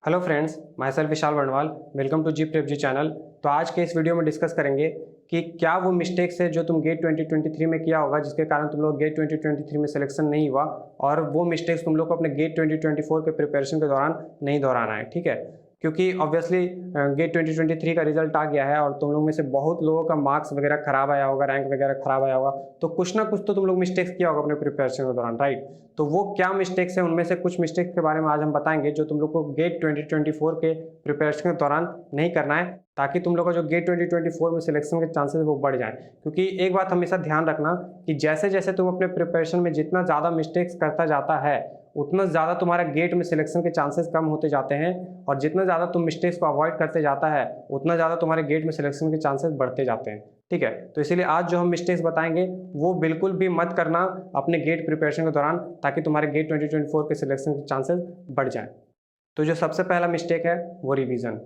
Hello friends, myself Vishal Varnwal. Welcome to G prep G channel. तो आज के इस वीडियो में डिस्कस करेंगे कि क्या वो मिस्टेक्स है जो तुम गेट 2023 में किया होगा जिसके कारण तुम लोग गेट 2023 में सिलेक्शन नहीं हुआ, और वो मिस्टेक्स तुम लोग को अपने गेट 2024 के प्रिपरेशन के दौरान नहीं दोहराना है। ठीक है, क्योंकि ऑब्वियसली गेट 2023 का रिजल्ट आ गया है और तुम लोग में से बहुत लोगों का मार्क्स वगैरह खराब आया होगा, रैंक वगैरह खराब आया होगा, तो कुछ ना कुछ तो तुम लोग मिस्टेक्स किया होगा अपने प्रिपरेशन के दौरान, राइट। तो वो क्या मिस्टेक्स हैं, उनमें से कुछ मिस्टेक्स के बारे में आज हम बताएंगे जो तुम लोग को गेट 2024 के प्रिपरेशन के दौरान नहीं करना है, ताकि तुम लोग का जो गेट 2024 में सिलेक्शन के चांसेस वो बढ़ जाएं। क्योंकि एक बात हमेशा ध्यान रखना कि जैसे जैसे तुम अपने प्रिपरेशन में जितना ज़्यादा मिस्टेक्स करता जाता है उतना ज़्यादा तुम्हारा गेट में सिलेक्शन के चांसेस कम होते जाते हैं, और जितना ज़्यादा तुम मिस्टेक्स को अवॉइड करते जाता है उतना ज़्यादा तुम्हारे गेट में सिलेक्शन के चांसेस बढ़ते जाते हैं। ठीक है, तो इसीलिए आज जो हम मिस्टेक्स बताएंगे वो बिल्कुल भी मत करना अपने गेट प्रिपरेशन के दौरान, ताकि तुम्हारे गेट 2024 के सिलेक्शन के चांसेस बढ़ जाएं। तो जो सबसे पहला मिस्टेक है वो रिवीजन।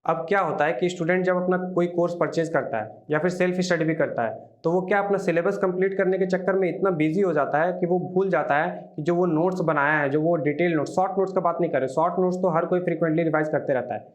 अब क्या होता है कि स्टूडेंट जब अपना कोई कोर्स परचेज करता है या फिर सेल्फ स्टडी भी करता है, तो वो क्या अपना सिलेबस कंप्लीट करने के चक्कर में इतना बिजी हो जाता है कि वो भूल जाता है कि जो वो नोट्स बनाया है, जो वो डिटेल नोट्स, शॉर्ट नोट्स का बात नहीं कर रहे, शॉर्ट नोट्स तो हर कोई फ्रीक्वेंटली रिवाइज करते रहता है,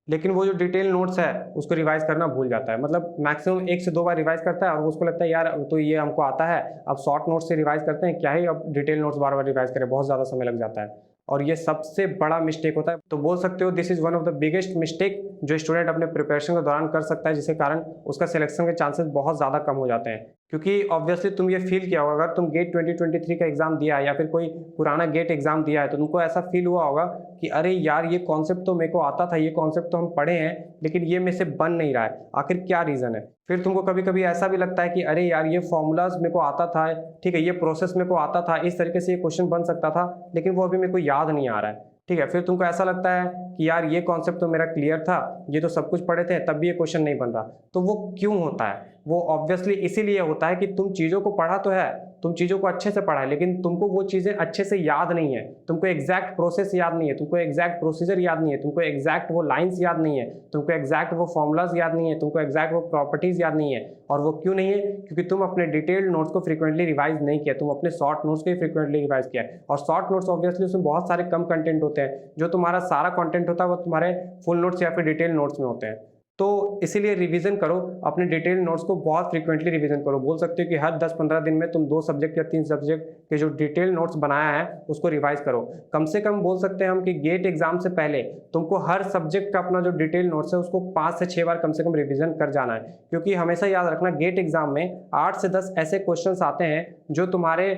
लेकिन वो जो डिटेल नोट्स है उसको रिवाइज करना भूल जाता है। मतलब मैक्सिमम 1 से 2 बार रिवाइज करता है और उसको लगता है यार तो ये हमको आता है, अब शॉर्ट नोट्स से रिवाइज करते हैं, क्या ही अब डिटेल नोट्स बार बार रिवाइज करें, बहुत ज़्यादा समय लग जाता है, और ये सबसे बड़ा मिस्टेक होता है। तो बोल सकते हो this is one of the biggest mistake जो स्टूडेंट अपने प्रिपरेशन के दौरान कर सकता है, जिसके कारण उसका सिलेक्शन के चांसेस बहुत ज़्यादा कम हो जाते हैं। क्योंकि ऑब्वियसली तुम ये फील किया होगा, अगर तुम गेट 2023 का एग्जाम दिया है या फिर कोई पुराना गेट एग्जाम दिया है, तो तुमको ऐसा फील हुआ होगा कि अरे यार ये कॉन्सेप्ट तो मेरे को आता था, ये कॉन्सेप्ट तो हम पढ़े हैं, लेकिन ये मेरे से बन नहीं रहा है, आखिर क्या रीज़न है। फिर तुमको कभी कभी ऐसा भी लगता है कि अरे यार ये फॉर्मूलाज मेरे को आता था, ठीक है, ये प्रोसेस मेरे को आता था, इस तरीके से ये क्वेश्चन बन सकता था, लेकिन वो अभी मेरे को याद नहीं आ रहा है। ठीक है, फिर तुमको ऐसा लगता है कि यार ये कॉन्सेप्ट तो मेरा क्लियर था, ये तो सब कुछ पढ़े थे, तब भी ये क्वेश्चन नहीं बन रहा। तो वो क्यों होता है? वो ऑब्वियसली इसीलिए होता है कि तुम चीज़ों को पढ़ा तो है, तुम चीज़ों को अच्छे से पढ़ा है, लेकिन तुमको वो चीज़ें अच्छे से याद नहीं है, तुमको एग्जैक्ट प्रोसेस याद नहीं है, तुमको एग्जैक्ट प्रोसीजर याद नहीं है, तुमको एग्जैक्ट वो लाइन्स याद नहीं है, तुमको एग्जैक्ट वो फॉर्मूलाज याद नहीं है, तुमको एग्जैक्ट वो प्रॉपर्टीज याद नहीं है। और वो क्यों नहीं है? क्योंकि तुम अपने डिटेल्ड नोट्स को फ्रीक्वेंटली रिवाइज नहीं किया, तुम अपने शॉर्ट नोट्स को ही फ्रीक्वेंटली रिवाइज किया है। और शॉर्ट नोट्स ऑब्वियसली उसमें बहुत सारे कम कंटेंट होते हैं, जो तुम्हारा सारा कंटेंट होता है वो तुम्हारे फुल नोट्स या फिर डिटेल नोट्स में होते हैं। तो इसीलिए रिवीजन करो, अपने डिटेल नोट्स को बहुत फ्रीक्वेंटली रिवीजन करो। बोल सकते हो कि हर 10-15 दिन में तुम 2 सब्जेक्ट या 3 सब्जेक्ट के जो डिटेल नोट्स बनाया है उसको रिवाइज करो। कम से कम बोल सकते हैं हम कि गेट एग्जाम से पहले तुमको हर सब्जेक्ट का अपना जो डिटेल नोट्स है उसको 5 से 6 बार कम से कम रिवीजन कर जाना है। क्योंकि हमेशा याद रखना, गेट एग्जाम में 8 से 10 ऐसे क्वेश्चन आते हैं जो तुम्हारे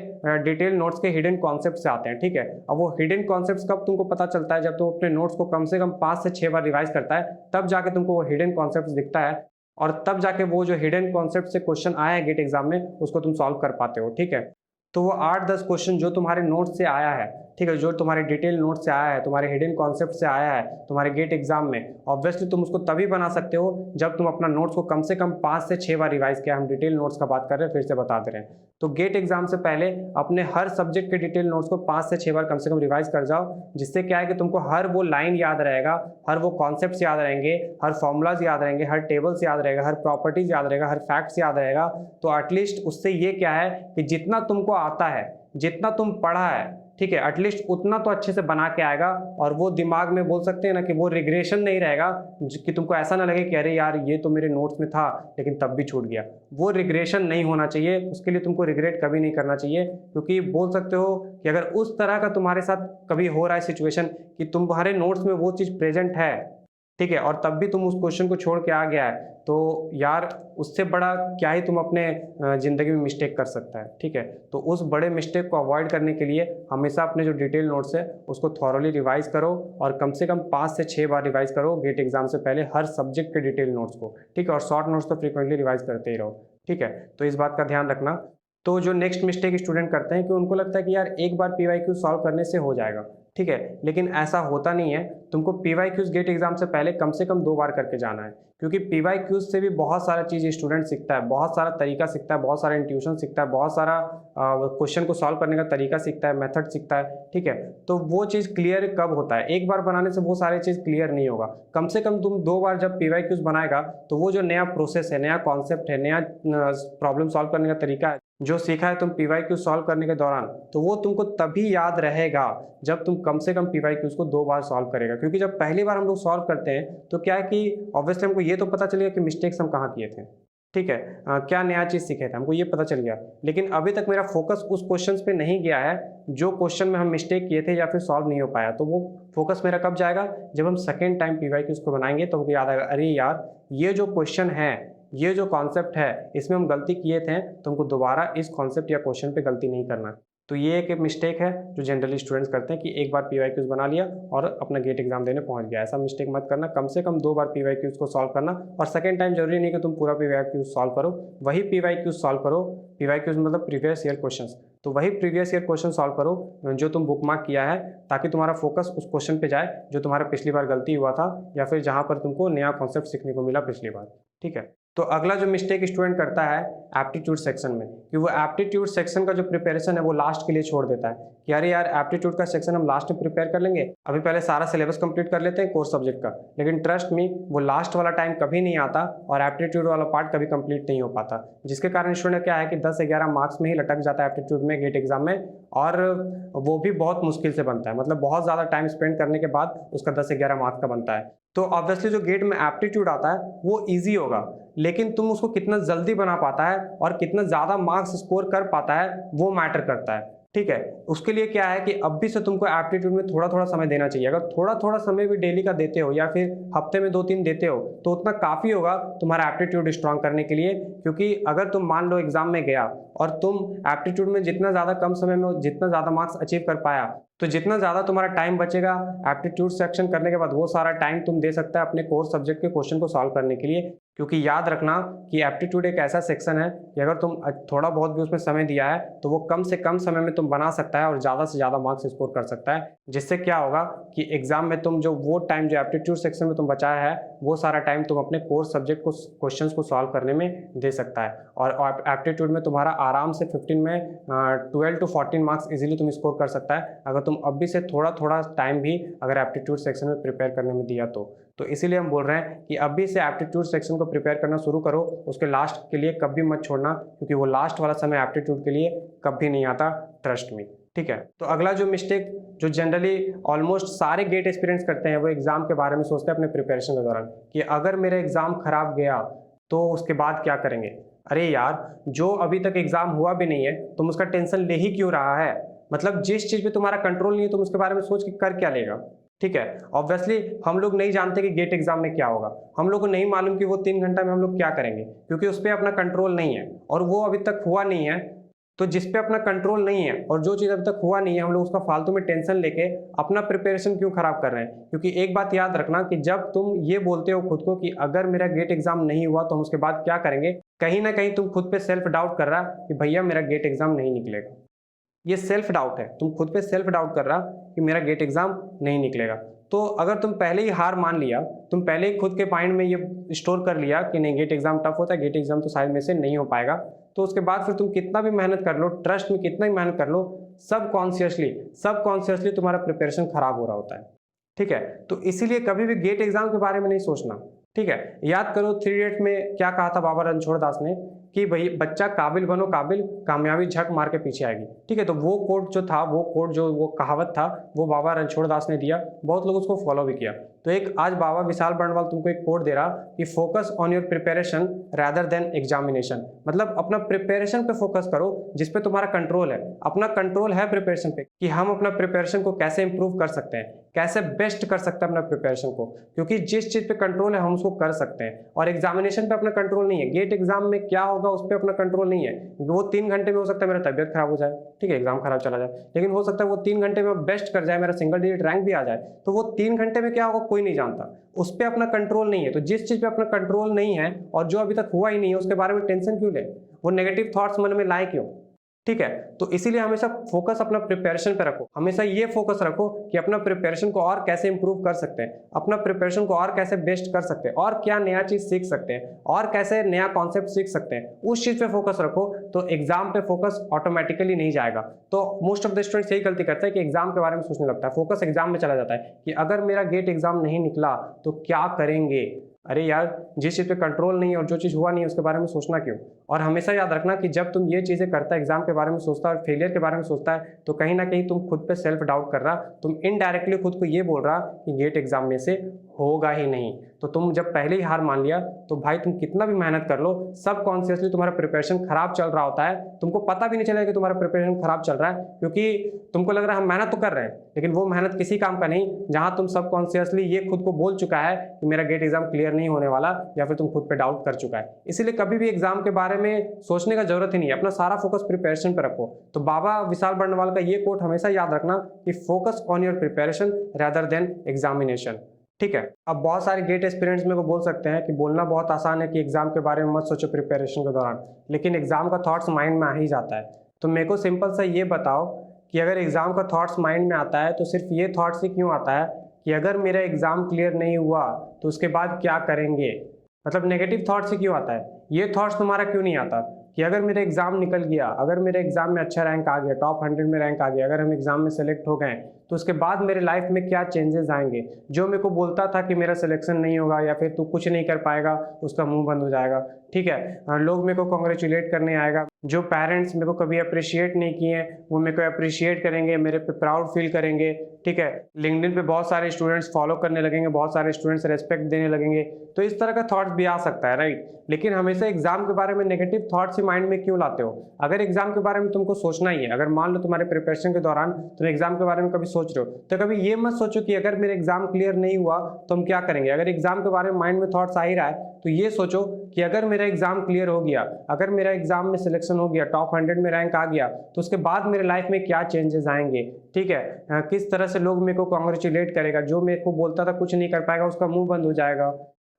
डिटेल नोट्स के हिडन कॉन्सेप्ट से आते हैं। ठीक है, अब वो हिडन कॉन्सेप्ट कब तुमको पता चलता है? जब तुम अपने नोट्स को कम से कम 5 से 6 बार रिवाइज करता है, तब जाके तुमको वो हिडन कॉन्सेप्ट दिखता है, और तब जाके वो जो हिडन कॉन्सेप्ट से क्वेश्चन आया है गेट एग्जाम में उसको तुम सॉल्व कर पाते हो। ठीक है, तो वो 8-10 क्वेश्चन जो तुम्हारे नोट से आया है, ठीक है, जो तुम्हारे डिटेल नोट से आया है, तुम्हारे हिडन कॉन्सेप्ट से आया है तुम्हारे गेट एग्जाम में, ऑब्वियसली तुम उसको तभी बना सकते हो जब तुम अपना नोट्स को कम से कम 5 से 6 बार रिवाइज किया। हम डिटेल नोट्स का बात कर रहे हैं, फिर से बता दे रहे हैं। तो गेट एग्जाम से पहले अपने हर सब्जेक्ट के डिटेल नोट्स को 5 से 6 बार कम से कम रिवाइज कर जाओ, जिससे क्या है कि तुमको हर वो लाइन याद रहेगा, हर वो कॉन्सेप्ट्स याद रहेंगे, हर फॉर्मूलाज याद रहेंगे, हर टेबल्स याद रहेगा, हर प्रॉपर्टीज याद रहेगा, हर फैक्ट्स याद रहेगा। तो एटलीस्ट उससे ये क्या है कि जितना तुमको आता है, जितना तुम पढ़ा है, ठीक है, एटलीस्ट उतना तो अच्छे से बना के आएगा, और वो दिमाग में बोल सकते हैं ना कि वो रिग्रेशन नहीं रहेगा, कि तुमको ऐसा ना लगे कि अरे यार ये तो मेरे नोट्स में था लेकिन तब भी छूट गया। वो रिग्रेशन नहीं होना चाहिए, उसके लिए तुमको रिग्रेट कभी नहीं करना चाहिए। क्योंकि बोल सकते हो कि अगर उस तरह का तुम्हारे साथ कभी हो रहा है सिचुएशन कि तुम्हारे नोट्स में वो चीज़ प्रेजेंट है, ठीक है, और तब भी तुम उस क्वेश्चन को छोड़ के आ गया है, तो यार उससे बड़ा क्या ही तुम अपने ज़िंदगी में मिस्टेक कर सकता है। ठीक है, तो उस बड़े मिस्टेक को अवॉइड करने के लिए हमेशा अपने जो डिटेल नोट्स है उसको थॉरोली रिवाइज करो, और कम से कम 5 से 6 बार रिवाइज करो गेट एग्जाम से पहले हर सब्जेक्ट के डिटेल नोट्स को। ठीक है, और शॉर्ट नोट्स तो फ्रीक्वेंटली रिवाइज करते ही रहो। ठीक है, तो इस बात का ध्यान रखना। तो जो नेक्स्ट मिस्टेक स्टूडेंट करते हैं कि उनको लगता है कि यार एक बार PYQ सॉल्व करने से हो जाएगा। ठीक है, लेकिन ऐसा होता नहीं है। तुमको PYQs गेट एग्जाम से पहले कम से कम 2 बार करके जाना है, क्योंकि PYQs से भी बहुत सारा चीज़ स्टूडेंट सीखता है, बहुत सारा तरीका सीखता है, बहुत सारा इंट्यूशन सीखता है, बहुत सारा क्वेश्चन को सॉल्व करने का तरीका सीखता है, मेथड सीखता है। ठीक है, तो वो चीज़ क्लियर कब होता है? एक बार बनाने से वो सारी चीज़ क्लियर नहीं होगा। कम से कम तुम 2 बार जब PYQs बनाएगा तो वो जो नया प्रोसेस है, नया कॉन्सेप्ट है, नया प्रॉब्लम सॉल्व करने का तरीका है, जो सीखा है तुम PYQ सॉल्व करने के दौरान, तो वो तुमको तभी याद रहेगा जब तुम कम से कम PYQs को 2 बार सॉल्व करेगा। क्योंकि जब पहली बार हम लोग सॉल्व करते हैं तो क्या है कि ऑब्वियसली हमको ये तो पता चलेगा कि मिस्टेक्स हम कहाँ किए थे, ठीक है। क्या नया चीज़ सीखे थे, हमको ये पता चल गया। लेकिन अभी तक मेरा फोकस उस क्वेश्चन पे नहीं गया है जो क्वेश्चन में हम मिस्टेक किए थे या फिर सॉल्व नहीं हो पाया। तो वो फोकस मेरा कब जाएगा, जब हम सेकेंड टाइम PYQs को बनाएंगे तो हमको याद आएगा, अरे यार ये जो क्वेश्चन है, ये जो कॉन्सेप्ट है, इसमें हम गलती किए थे, तो हमको दोबारा इस कॉन्सेप्ट या क्वेश्चन पे गलती नहीं करना। तो ये एक मिस्टेक है जो जनरली स्टूडेंट्स करते हैं कि एक बार PYQs बना लिया और अपना गेट एग्जाम देने पहुंच गया। ऐसा मिस्टेक मत करना, कम से कम 2 बार PYQs को सॉल्व करना। और सेकेंड टाइम जरूरी नहीं कि तुम पूरा PYQs सॉल्व करो, वही PYQs सॉल्व करो। PYQs मतलब प्रीवियस ईयर क्वेश्चंस, तो वही प्रीवियस ईयर क्वेश्चन सॉल्व करो जो तुम बुक मार्क किया है, ताकि तुम्हारा फोकस उस क्वेश्चन पे जाए जो तुम्हारा पिछली बार गलती हुआ था या फिर जहाँ पर तुमको नया कॉन्सेप्ट सीखने को मिला पिछली बार, ठीक है। तो अगला जो मिस्टेक स्टूडेंट करता है एप्टीट्यूड सेक्शन में, कि वो एप्टीट्यूड सेक्शन का जो प्रिपरेशन है वो लास्ट के लिए छोड़ देता है कि अरे यार एप्टीट्यूड का सेक्शन हम लास्ट में प्रिपेयर कर लेंगे, अभी पहले सारा सिलेबस कंप्लीट कर लेते हैं कोर्स सब्जेक्ट का। लेकिन ट्रस्ट मी, वो लास्ट वाला टाइम कभी नहीं आता और एप्टीट्यूड वाला पार्ट कभी कंप्लीट नहीं हो पाता, जिसके कारण स्टूडेंट क्या है कि 10-11 मार्क्स में ही लटक जाता है एप्टीट्यूड में गेट एग्जाम में, और वो भी बहुत मुश्किल से बनता है। मतलब बहुत ज़्यादा टाइम स्पेंड करने के बाद उसका 10-11 मार्क्स का बनता है। तो ऑब्वियसली जो गेट में एप्टीट्यूड आता है वो ईजी होगा, लेकिन तुम उसको कितना जल्दी बना पाता है और कितना ज़्यादा मार्क्स स्कोर कर पाता है वो मैटर करता है, ठीक है। उसके लिए क्या है कि अब भी से तुमको एप्टीट्यूड में थोड़ा थोड़ा समय देना चाहिए। अगर थोड़ा थोड़ा समय भी डेली का देते हो या फिर हफ्ते में 2-3 देते हो तो उतना काफ़ी होगा तुम्हारा एप्टीट्यूड स्ट्रांग करने के लिए। क्योंकि अगर तुम मान लो एग्जाम में गया और तुम एप्टीट्यूड में जितना ज़्यादा कम समय में जितना ज़्यादा मार्क्स अचीव कर पाया, तो जितना ज़्यादा तुम्हारा टाइम बचेगा एप्टीट्यूड सेक्शन करने के बाद, वो सारा टाइम तुम दे सकता है अपने कोर्स सब्जेक्ट के क्वेश्चन को सॉल्व करने के लिए। क्योंकि याद रखना कि एप्टीट्यूड एक ऐसा सेक्शन है कि अगर तुम थोड़ा बहुत भी उसमें समय दिया है तो वो कम से कम समय में तुम बना सकता है और ज़्यादा से ज़्यादा मार्क्स स्कोर कर सकता है। जिससे क्या होगा कि एग्जाम में तुम जो वो टाइम जो एप्टीट्यूड सेक्शन में तुम बचाया है वो सारा टाइम तुम अपने कोर्स सब्जेक्ट को क्वेश्चन को सॉल्व करने में दे सकता है। और एप्टीट्यूड में तुम्हारा आराम से 15 में 12 to 14 मार्क्स इजीली तुम स्कोर कर सकता है, अगर तुम अभी से थोड़ा थोड़ा टाइम भी अगर एप्टीट्यूड सेक्शन में प्रिपेयर करने में दिया तो इसीलिए हम बोल रहे हैं कि अभी से एप्टीट्यूड सेक्शन को प्रिपेयर करना शुरू करो, उसके लास्ट के लिए कभी मत छोड़ना, क्योंकि वो लास्ट वाला समय एप्टीट्यूड के लिए कभी नहीं आता, ट्रस्ट मी, ठीक है। तो अगला जो मिस्टेक जो जनरली ऑलमोस्ट सारे गेट एक्सपीरियंस करते हैं वो एग्जाम के बारे में सोचते हैं अपने प्रिपरेशन के दौरान कि अगर मेरा एग्जाम खराब गया तो उसके बाद क्या करेंगे। अरे यार, जो अभी तक एग्जाम हुआ भी नहीं है तुम उसका टेंशन ले ही क्यों रहा है। मतलब जिस चीज पे तुम्हारा कंट्रोल नहीं है तुम उसके बारे में सोच के कर क्या लेगा, ठीक है। ऑब्वियसली हम लोग नहीं जानते कि गेट एग्जाम में क्या होगा, हम लोग को नहीं मालूम कि वो 3 घंटा में हम लोग क्या करेंगे, क्योंकि उस पर अपना कंट्रोल नहीं है और वो अभी तक हुआ नहीं है। तो जिस पे अपना कंट्रोल नहीं है और जो चीज़ अभी तक हुआ नहीं है, हम लोग उसका फालतू में टेंशन लेके अपना प्रिपरेशन क्यों खराब कर रहे हैं। क्योंकि एक बात याद रखना कि जब तुम ये बोलते हो खुद को कि अगर मेरा गेट एग्जाम नहीं हुआ तो हम उसके बाद क्या करेंगे, कहीं ना कहीं तुम खुद पे सेल्फ डाउट कर रहा कि भैया मेरा गेट एग्जाम नहीं निकलेगा। ये सेल्फ डाउट है, तुम खुद पे सेल्फ डाउट कर रहा कि मेरा गेट एग्जाम नहीं निकलेगा। तो अगर तुम पहले ही हार मान लिया, तुम पहले ही खुद के माइंड में ये स्टोर कर लिया कि नहीं गेट एग्जाम टफ होता है, गेट एग्जाम तो शायद में से नहीं हो पाएगा, तो उसके बाद फिर तुम कितना भी मेहनत कर लो, ट्रस्ट में कितना भी मेहनत कर लो, सबकॉन्शियसली तुम्हारा प्रिपरेशन खराब हो रहा होता है, ठीक है। तो इसीलिए कभी भी गेट एग्जाम के बारे में नहीं सोचना, ठीक है। याद करो 3 इडियट में क्या कहा था बाबा रणछोड़ दास ने कि भाई बच्चा काबिल बनो काबिल, कामयाबी झक मार के पीछे आएगी, ठीक है। तो वो कोट जो था, वो कहावत था, वो बाबा रणछोड़ दास ने दिया, बहुत लोग उसको फॉलो भी किया। तो एक आज बाबा विशाल बर्णवाल तुमको एक कोट दे रहा कि focus on your preparation rather than examination. मतलब अपना प्रिपरेशन पे फोकस करो जिसपे तुम्हारा कंट्रोल है, अपना कंट्रोल है प्रिपरेशन पे कि हम अपना प्रिपरेशन को कैसे इंप्रूव कर सकते हैं, कैसे बेस्ट कर सकते हैं अपना प्रिपरेशन को, क्योंकि जिस चीज पे कंट्रोल है हम उसको कर सकते हैं। और एग्जामिनेशन पे अपना कंट्रोल नहीं है, गेट एग्जाम में क्या होगा उस पर अपना कंट्रोल नहीं है। वो 3 घंटे में हो सकता है मेरा तबियत खराब हो जाए, ठीक है, एग्जाम खराब चला जाए, लेकिन हो सकता है वो 3 घंटे में बेस्ट कर जाए, मेरा सिंगल डिजिट रैंक भी आ जाए। तो वो 3 घंटे में क्या होगा कोई नहीं जानता, उस पर अपना कंट्रोल नहीं है। तो जिस चीज पे अपना कंट्रोल नहीं है और जो अभी तक हुआ ही नहीं है उसके बारे में टेंशन क्यों ले, वो नेगेटिव थॉट्स मन में लाए क्यों, ठीक है। तो इसीलिए हमेशा फोकस अपना प्रिपरेशन पे रखो, हमेशा ये फोकस रखो कि अपना प्रिपरेशन को और कैसे इंप्रूव कर सकते हैं, अपना प्रिपरेशन को और कैसे बेस्ट कर सकते हैं, और क्या नया चीज सीख सकते हैं, और कैसे नया कॉन्सेप्ट सीख सकते हैं, उस चीज पे फोकस रखो। तो एग्जाम पे फोकस ऑटोमेटिकली नहीं जाएगा। तो मोस्ट ऑफ द स्टूडेंट्स यही गलती करते हैं कि एग्जाम के बारे में सोचने लगता है, फोकस एग्जाम में चला जाता है कि अगर मेरा गेट एग्जाम नहीं निकला तो क्या करेंगे, अरे यार, जिस चीज़ पे कंट्रोल नहीं है और जो चीज़ हुआ नहीं है उसके बारे में सोचना क्यों। और हमेशा याद रखना कि जब तुम ये चीज़ें करता है, एग्जाम के बारे में सोचता है और फेलियर के बारे में सोचता है, तो कहीं ना कहीं तुम खुद पे सेल्फ डाउट कर रहा, तुम इनडायरेक्टली खुद को ये बोल रहा कि गेट एग्जाम में से होगा ही नहीं। तो तुम जब पहले ही हार मान लिया तो भाई तुम कितना भी मेहनत कर लो, सब कॉन्शियसली तुम्हारा प्रिपरेशन खराब चल रहा होता है, तुमको पता भी नहीं चलेगा कि तुम्हारा प्रिपरेशन खराब चल रहा है, क्योंकि तुमको लग रहा है हम मेहनत तो कर रहे हैं, लेकिन वो मेहनत किसी काम का नहीं जहां तुम सब कॉन्शियसली ये खुद को बोल चुका है कि मेरा गेट एग्जाम क्लियर नहीं होने वाला, या फिर तुम खुद पे डाउट कर चुका है। इसीलिए कभी भी एग्जाम के बारे में सोचने का जरूरत ही नहीं है, अपना सारा फोकस प्रिपरेशन पर रखो। तो बाबा विशाल बर्णवाल का ये कोट हमेशा याद रखना कि focus on your preparation rather than examination. ठीक है। अब बहुत सारे गेट एस्पिरेंट्स मेरे को बोल सकते हैं कि बोलना बहुत आसान है कि एग्जाम के बारे में मत सोचो प्रिपरेशन के दौरान, लेकिन एग्जाम का थॉट्स माइंड में आ ही जाता है। तो मेरे को सिंपल सा ये बताओ कि अगर एग्जाम का थॉट्स माइंड में आता है तो सिर्फ ये थॉट्स ही क्यों आता है कि अगर मेरा एग्जाम क्लियर नहीं हुआ तो उसके बाद क्या करेंगे, मतलब नेगेटिव थॉट्स ही क्यों आता है। ये थॉट्स तुम्हारा क्यों नहीं आता कि अगर मेरा एग्जाम निकल गया, अगर मेरे एग्जाम में अच्छा रैंक आ गया, टॉप 100 में रैंक आ गया, अगर हम एग्जाम में सेलेक्ट हो गए तो उसके बाद मेरे लाइफ में क्या चेंजेस आएंगे। जो मेरे को बोलता था कि मेरा सिलेक्शन नहीं होगा या फिर तू कुछ नहीं कर पाएगा, उसका मुंह बंद हो जाएगा। ठीक है, लोग मेरे को कॉन्ग्रेचुलेट करने आएगा। जो पेरेंट्स मेरे को कभी अप्रिशिएट नहीं किए वो मेरे को अप्रिशिएट करेंगे, मेरे पे प्राउड फील करेंगे। ठीक है, लिंक्डइन पे बहुत सारे स्टूडेंट्स फॉलो करने लगेंगे, बहुत सारे स्टूडेंट्स रेस्पेक्ट देने लगेंगे। तो इस तरह का थॉट्स भी आ सकता है, राइट। लेकिन हमेशा एग्जाम के बारे में नेगेटिव थॉट्स ही माइंड में क्यों लाते हो। अगर एग्जाम के बारे में तुमको सोचना ही है, अगर मान लो तुम्हारे प्रिपरेशन के दौरान तुम एग्जाम के बारे में कभी सोच रहे हो, तो कभी ये मत सोचो कि अगर मेरा एग्जाम क्लियर नहीं हुआ तो हम क्या करेंगे। अगर एग्जाम के बारे में माइंड में थॉट्स आ ही रहा है तो ये सोचो कि अगर मेरा एग्जाम क्लियर हो गया, अगर मेरा एग्जाम में सिलेक्शन हो गया, टॉप 100 में रैंक आ गया, तो उसके बाद मेरे लाइफ में क्या चेंजेस आएंगे। ठीक है, किस तरह से लोग मेरे को कॉन्ग्रेचुलेट करेगा, जो मेरे को बोलता था कुछ नहीं कर पाएगा उसका मुंह बंद हो जाएगा,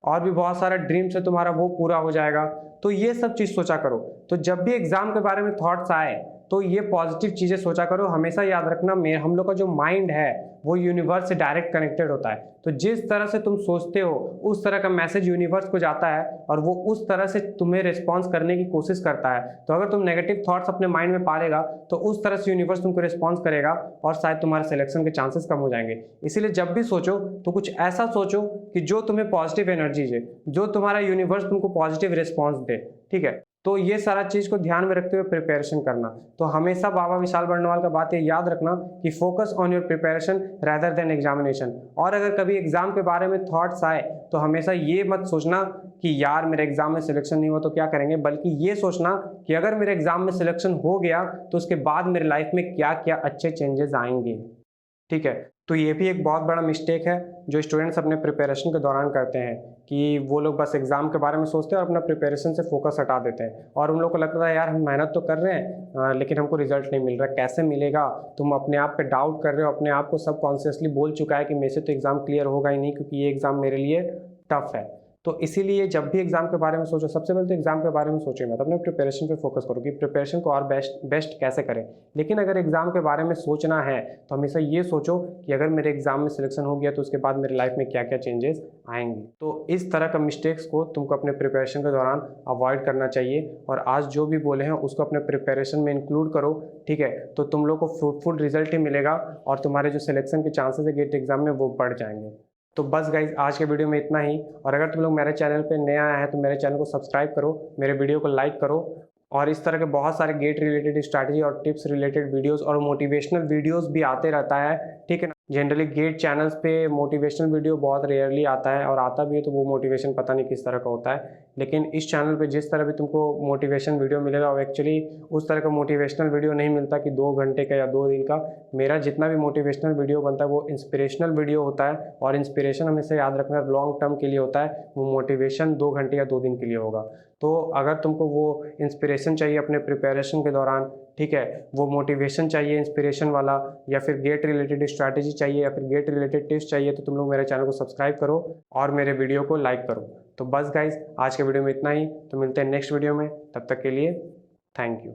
और भी बहुत सारा ड्रीम्स है तुम्हारा वो पूरा हो जाएगा। तो ये सब चीज सोचा करो। तो जब भी एग्जाम के बारे में थॉट्स आए तो ये पॉजिटिव चीजें सोचा करो। हमेशा याद रखना हम लोग का जो माइंड है वो यूनिवर्स से डायरेक्ट कनेक्टेड होता है। तो जिस तरह से तुम सोचते हो उस तरह का मैसेज यूनिवर्स को जाता है और वो उस तरह से तुम्हें रिस्पॉन्स करने की कोशिश करता है। तो अगर तुम नेगेटिव थॉट्स अपने माइंड में पालेगा तो उस तरह से यूनिवर्स तुमको रिस्पॉन्स करेगा और शायद तुम्हारे सिलेक्शन के चांसेस कम हो जाएंगे। इसीलिए जब भी सोचो तो कुछ ऐसा सोचो कि जो तुम्हें पॉजिटिव एनर्जी दे, जो तुम्हारा यूनिवर्स तुमको पॉजिटिव रिस्पॉन्स दे। ठीक है, तो ये सारा चीज को ध्यान में रखते हुए प्रिपरेशन करना। तो हमेशा बाबा विशाल बर्णवाल का बात ये याद रखना कि focus on your preparation rather than examination. और अगर कभी एग्जाम के बारे में थॉट्स आए तो हमेशा ये मत सोचना कि यार मेरे एग्जाम में सिलेक्शन नहीं हुआ तो क्या करेंगे, बल्कि ये सोचना कि अगर मेरे एग्जाम में सिलेक्शन हो गया तो उसके बाद मेरे लाइफ में क्या क्या अच्छे चेंजेस आएंगे। ठीक है, तो ये भी एक बहुत बड़ा मिस्टेक है जो स्टूडेंट्स अपने प्रिपरेशन के दौरान करते हैं कि वो लोग बस एग्जाम के बारे में सोचते हैं और अपना प्रिपरेशन से फोकस हटा देते हैं। और उन लोग को लगता है यार हम मेहनत तो कर रहे हैं लेकिन हमको रिजल्ट नहीं मिल रहा, कैसे मिलेगा। तुम अपने आप पे डाउट कर रहे हो, अपने आप को सब कॉन्शियसली बोल चुका है कि मेरे से तो एग्जाम क्लियर होगा ही नहीं क्योंकि ये एग्जाम मेरे लिए टफ है। तो इसीलिए जब भी एग्जाम के बारे में सोचो, सबसे पहले तो एग्जाम के बारे में सोचो मत, अपने प्रिपरेशन पे फोकस करो कि प्रिपरेशन को और बेस्ट कैसे करें। लेकिन अगर एग्जाम के बारे में सोचना है तो हमेशा ये सोचो कि अगर मेरे एग्जाम में सिलेक्शन हो गया तो उसके बाद मेरे लाइफ में क्या क्या चेंजेस आएंगे। तो इस तरह का मिस्टेक्स को तुमको अपने प्रिपरेशन के दौरान अवॉइड करना चाहिए और आज जो भी बोले हैं उसको अपने प्रिपरेशन में इंक्लूड करो। ठीक है, तो तुम लोग को फ्रूटफुल रिजल्ट ही मिलेगा और तुम्हारे जो सिलेक्शन के चांसेस है गेट एग्जाम में वो बढ़ जाएंगे। तो बस गाइज आज के वीडियो में इतना ही। और अगर तुम लोग मेरे चैनल पे नए आए हैं तो मेरे चैनल को सब्सक्राइब करो, मेरे वीडियो को लाइक करो और इस तरह के बहुत सारे गेट रिलेटेड स्ट्रैटेजी और टिप्स रिलेटेड वीडियोस और मोटिवेशनल वीडियोस भी आते रहता है। ठीक है ना, जनरली गेट चैनल्स पे मोटिवेशनल वीडियो बहुत रेयरली आता है और आता भी है तो वो मोटिवेशन पता नहीं किस तरह का होता है। लेकिन इस चैनल पे जिस तरह भी तुमको मोटिवेशन वीडियो मिलेगा वो एक्चुअली उस तरह का मोटिवेशनल वीडियो नहीं मिलता कि 2 घंटे का या 2 दिन का। मेरा जितना भी मोटिवेशनल वीडियो बनता है वो इंस्पिरेशनल वीडियो होता है और इंस्पिरेशन हमेशा याद रखना लॉन्ग टर्म के लिए होता है, वो मोटिवेशन 2 घंटे या 2 दिन के लिए होगा। तो अगर तुमको वो इंस्पिरेशन चाहिए अपने प्रिपरेशन के दौरान, ठीक है, वो मोटिवेशन चाहिए इंस्पिरेशन वाला या फिर गेट रिलेटेड स्ट्रैटेजी चाहिए या फिर गेट रिलेटेड टिप्स चाहिए तो तुम लोग मेरे चैनल को सब्सक्राइब करो और मेरे वीडियो को लाइक करो। तो बस गाइज आज के वीडियो में इतना ही, तो मिलते हैं नेक्स्ट वीडियो में, तब तक के लिए थैंक यू।